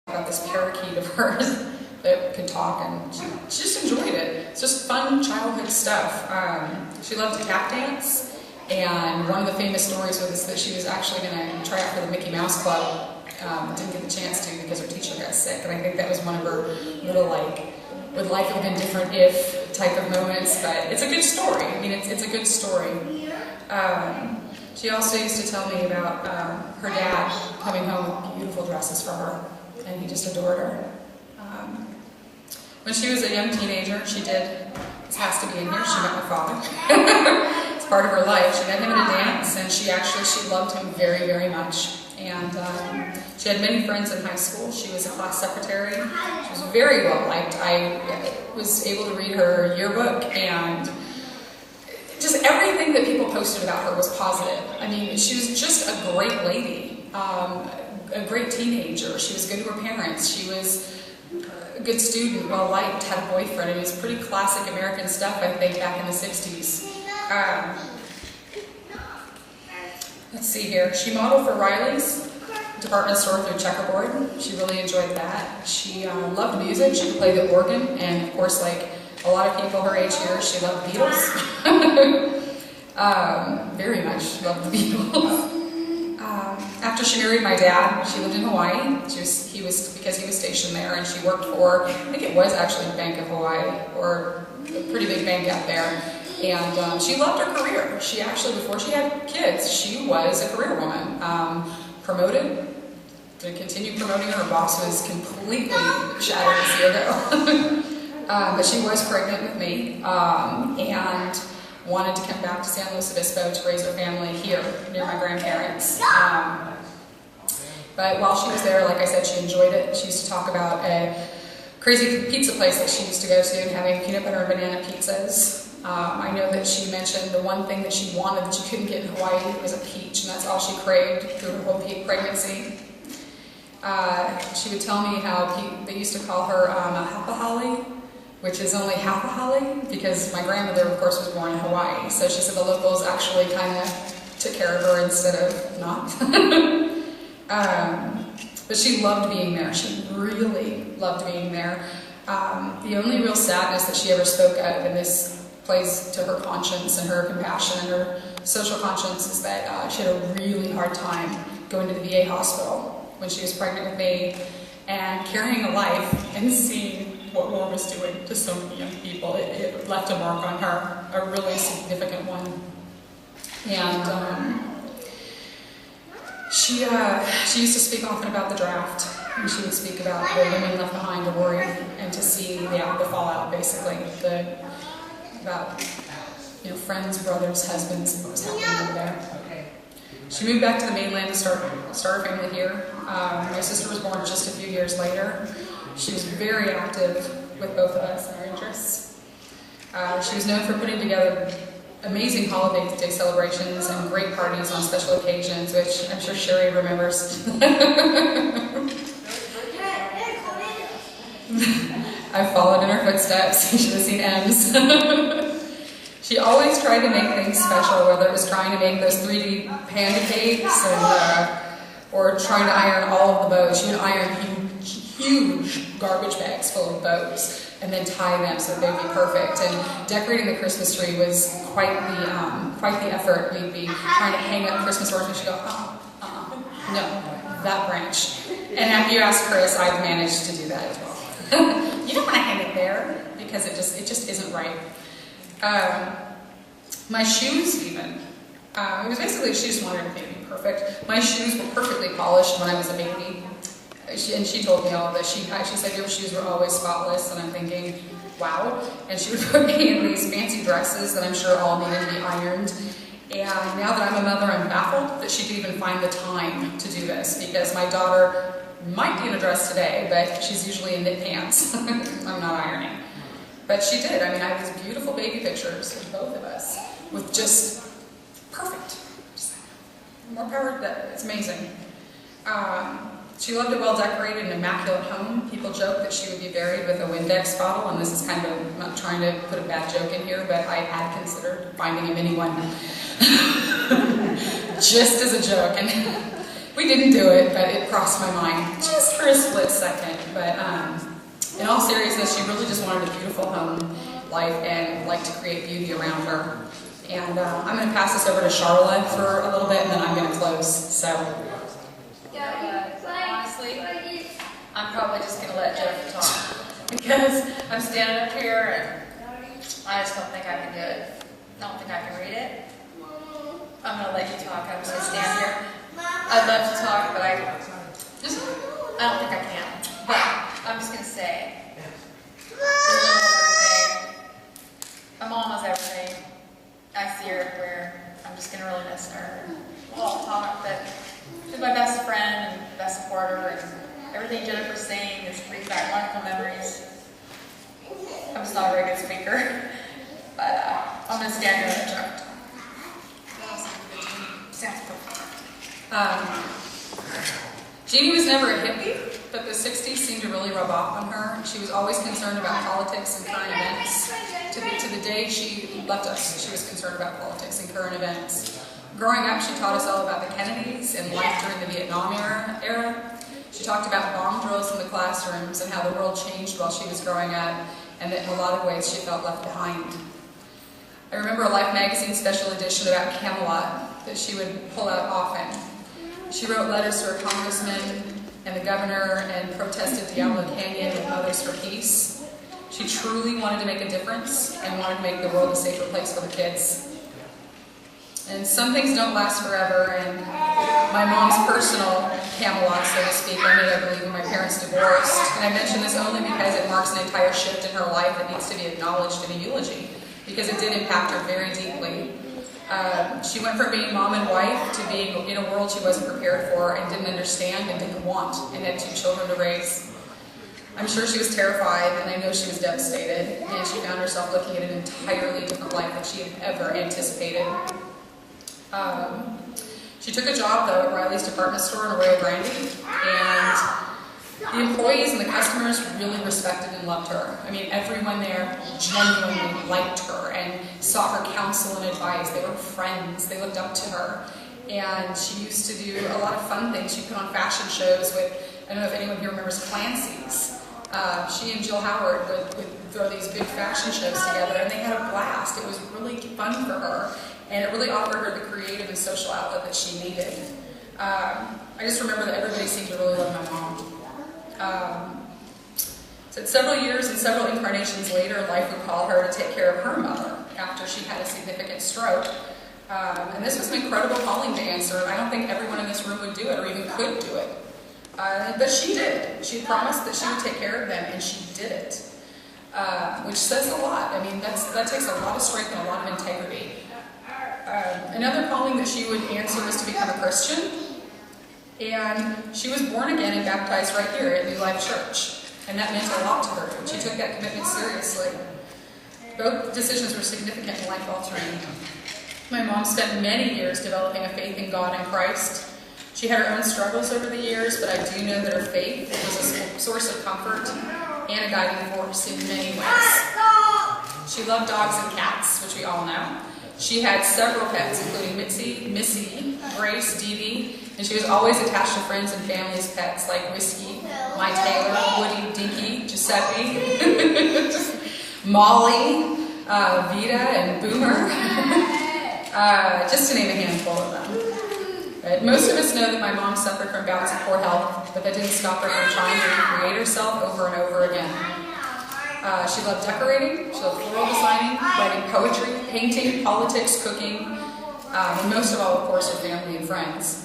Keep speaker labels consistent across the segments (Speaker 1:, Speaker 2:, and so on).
Speaker 1: about this parakeet of hers that could talk, and she just enjoyed it. It's just fun childhood stuff. She loved to tap dance, and one of the famous stories was that she was actually going to try out for the Mickey Mouse Club. Didn't get the chance to because her teacher got sick, and I think that was one of her little, like, would life have been different if type of moments, but it's a good story. I mean, it's a good story. She also used to tell me about her dad coming home with beautiful dresses for her, and he just adored her. When she was a young teenager, this has to be in here, she met my father. It's part of her life. She met him in a dance, and she loved him very, very much. And she had many friends in high school. She was a class secretary. She was very well liked. I was able to read her yearbook, and just everything that people posted about her was positive. I mean, she was just a great lady, a great teenager. She was good to her parents. She was a good student, well liked, had a boyfriend. It was pretty classic American stuff, I think, back in the 60s. Let's see here. She modeled for Riley's department store through Checkerboard. She really enjoyed that. She loved music. She could play the organ, and of course, like a lot of people her age here, she loved the Beatles. Very much loved the Beatles. After she married my dad, she lived in Hawaii. Because he was stationed there, and she worked for, I think it was actually Bank of Hawaii, or a pretty big bank out there. And she loved her career. She actually, before she had kids, she was a career woman. Promoted, to continue promoting her. Her boss was completely shattered a year ago. But she was pregnant with me, and wanted to come back to San Luis Obispo to raise her family here, near my grandparents. But while she was there, like I said, she enjoyed it. She used to talk about a crazy pizza place that she used to go to and having peanut butter and banana pizzas. I know that she mentioned the one thing that she wanted that she couldn't get in Hawaii was a peach, and that's all she craved through her whole pregnancy. She would tell me how they used to call her a hapahali, which is only half a holly, because my grandmother, of course, was born in Hawaii. So she said the locals actually kind of took care of her instead of not. But she loved being there. She really loved being there. The only real sadness that she ever spoke of, and this plays to her conscience and her compassion and her social conscience, is that she had a really hard time going to the VA hospital when she was pregnant with me and carrying a life and seeing what war was doing to so many young people. It left a mark on her, a really significant one. And she used to speak often about the draft, and she would speak about the women left behind to worry and to see the fallout, basically, about friends, brothers, husbands, what was happening over there. She moved back to the mainland to start her family here. My sister was born just a few years later. She was very active with both of us and our interests. She was known for putting together amazing holiday day celebrations and great parties on special occasions, which I'm sure Sherry remembers. I followed in her footsteps. You should have seen M's. She always tried to make things special, whether it was trying to make those 3D panda cakes or trying to iron all of the bows. She would iron huge garbage bags full of bows and then tie them so that they'd be perfect. And decorating the Christmas tree was quite the effort. We'd be trying to hang up Christmas ornaments, and she'd go, no, that branch. And after you ask Chris, I've managed to do that as well. You don't want to hang it there because it just isn't right. My shoes even. It was basically she just wanted everything to be perfect. My shoes were perfectly polished when I was a baby. And she told me all of this. She said your shoes were always spotless, and I'm thinking, wow. And she would put me in these fancy dresses that I'm sure all needed to be ironed. And now that I'm a mother, I'm baffled that she could even find the time to do this, because my daughter might be in a dress today, but she's usually in knit pants. I'm not ironing. But she did. I mean, I have these beautiful baby pictures of both of us with just perfect. Just more power to that. It's amazing. She loved a well-decorated and immaculate home. People joke that she would be buried with a Windex bottle, and this is kind of, I'm not trying to put a bad joke in here, but I had considered finding a mini one just as a joke. And we We didn't do it, but it crossed my mind just for a split second. But in all seriousness, she really just wanted a beautiful home life and liked to create beauty around her. And I'm going to pass this over to Charlotte for a little bit, and then I'm going to close. So,
Speaker 2: honestly, I'm probably just going to let Jennifer talk because I'm standing up here and I just don't think I can do it. I don't think I can read it. I'm going to let you talk. I'm just going to stand here. I'd love to talk, but I don't think I can. But I'm just going to say, my mom was everything. I see her everywhere. I'm just going to really miss her. We'll all talk, but she's my best friend and best supporter, and everything Jennifer's saying just brings back wonderful memories. I'm just not a very good speaker, but I'm going to stand here and let Jennifer talk. Sounds good.
Speaker 1: Jeanie was never a hippie, but the 60s seemed to really rub off on her. She was always concerned about politics and current events. To the day she left us, she was concerned about politics and current events. Growing up, she taught us all about the Kennedys and life during the Vietnam era. She talked about bomb drills in the classrooms and how the world changed while she was growing up, and that in a lot of ways she felt left behind. I remember a Life magazine special edition about Camelot that she would pull out often. She wrote letters to her congressman and the governor and protested Diablo Canyon and others for peace. She truly wanted to make a difference and wanted to make the world a safer place for the kids. And some things don't last forever, and my mom's personal Camelot, so to speak, ended, I believe, when my parents divorced. And I mention this only because it marks an entire shift in her life that needs to be acknowledged in a eulogy, because it did impact her very deeply. She went from being mom and wife to being in a world she wasn't prepared for and didn't understand and didn't want, and had 2 children to raise. I'm sure she was terrified, and I know she was devastated, and she found herself looking at an entirely different life than she had ever anticipated. She took a job, though, at Riley's department store in Arroyo Grande, and the employees and the customers really respected and loved her. I mean, everyone there genuinely liked her and sought her counsel and advice. They were friends. They looked up to her. And she used to do a lot of fun things. She put on fashion shows with, I don't know if anyone here remembers Clancy's. She and Jill Howard would throw these big fashion shows together, and they had a blast. It was really fun for her, and it really offered her the creative and social outlet that she needed. I just remember that everybody seemed to really love my mom. So several years and several incarnations later, life would call her to take care of her mother after she had a significant stroke. And this was an incredible calling to answer. I don't think everyone in this room would do it or even could do it. But she did. She promised that she would take care of them, and she did it. Which says a lot. I mean, that takes a lot of strength and a lot of integrity. Another calling that she would answer was to become a Christian. And she was born again and baptized right here at New Life Church. And that meant a lot to her. And she took that commitment seriously. Both decisions were significant and life-altering. My mom spent many years developing a faith in God and Christ. She had her own struggles over the years, but I do know that her faith was a source of comfort and a guiding force in many ways. She loved dogs and cats, which we all know. She had several pets, including Mitzi, Missy, Grace, Dee Dee, and she was always attached to friends and family's pets like Whiskey, My Taylor, Woody, Dinky, Giuseppe, Molly, Vita, and Boomer, just to name a handful of them. But most of us know that my mom suffered from bouts of poor health, but that didn't stop her from trying to recreate herself over and over again. She loved decorating, she loved floral designing, writing poetry, painting, politics, cooking, and most of all, of course, her family and friends.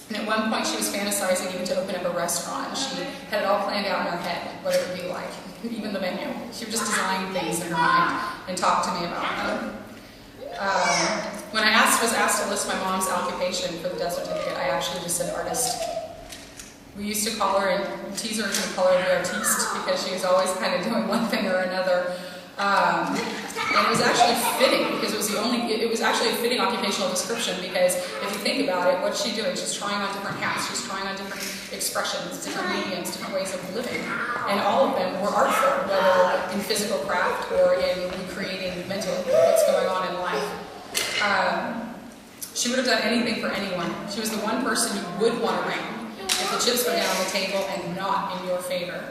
Speaker 1: And at one point, she was fantasizing even to open up a restaurant. She had it all planned out in her head, what it would be like, even the menu. She would just design things in her mind and talk to me about them. When I was asked to list my mom's occupation for the death certificate, I actually just said artist. We used to call her and tease her and call her the artiste because she was always kind of doing one thing or another. And it was actually fitting because it was actually a fitting occupational description because if you think about it, what's she doing? She's trying on different hats, she's trying on different expressions, different mediums, different ways of living. And all of them were artful, whether in physical craft or in creating mentally what's going on in life. She would have done anything for anyone. She was the one person you would want around if the chips were down on the table and not in your favor.